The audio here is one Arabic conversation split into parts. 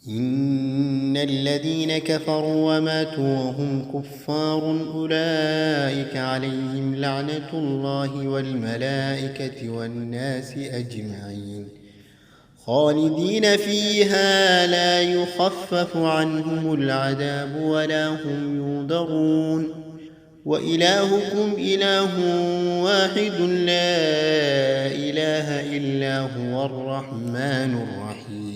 إن الذين كفروا وماتوا وهم كفار أولئك عليهم لعنة الله والملائكة والناس أجمعين خالدين فيها لا يخفف عنهم العذاب ولا هم ينظرون وإلهكم إله واحد لا إله إلا هو الرحمن الرحيم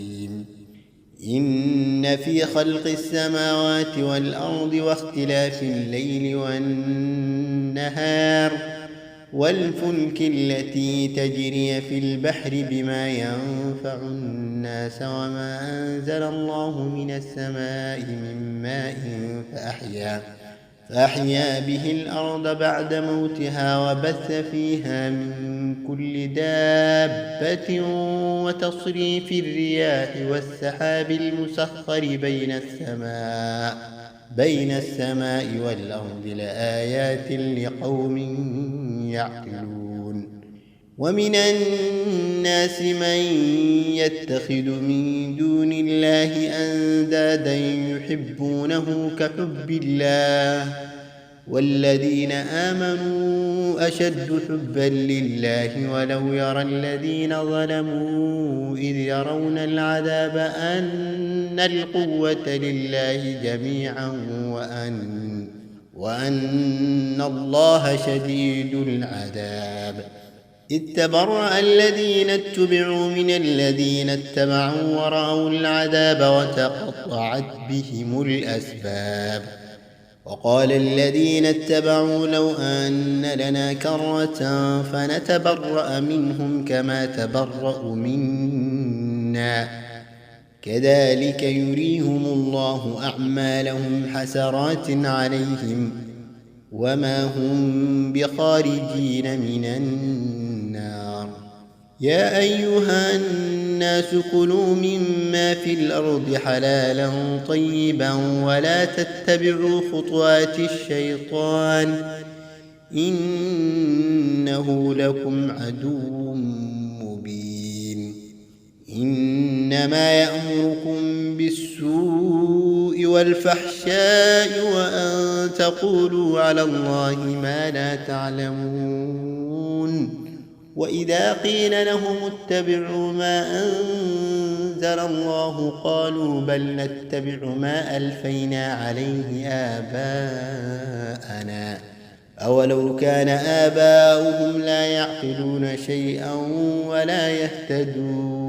إن في خلق السماوات والأرض واختلاف الليل والنهار والفلك التي تجري في البحر بما ينفع الناس وما أنزل الله من السماء من ماء فأحيا به الأرض بعد موتها وبث فيها من كل دابة وتصريف الرياح والسحاب المسخر بين السماء والأرض لآيات لقوم يعقلون ومن الناس من يتخذ من دون الله أندادا يحبونهم كحب الله والذين آمنوا أشد حبا لله ولو يرى الذين ظلموا إذ يرون العذاب أن القوة لله جميعا وأن الله شديد العذاب إذ تبرأ الذين اتبعوا من الذين اتبعوا ورأوا العذاب وتقطعت بهم الأسباب وقال الذين اتبعوا لو أن لنا كرة فنتبرأ منهم كما تبرأوا منا كذلك يريهم الله أعمالهم حسرات عليهم وما هم بخارجين من النار يا أيها الناس كلوا مما في الأرض حلالا طيبا ولا تتبعوا خطوات الشيطان إنه لكم عدو مبين إنما يأمركم بالسوء والفحشاء وأن تقولوا على الله ما لا تعلمون وإذا قيل لهم اتبعوا ما أنزل الله قالوا بل نتبع ما ألفينا عليه آباءنا أولو كان آباؤهم لا يعقلون شيئا ولا يهتدون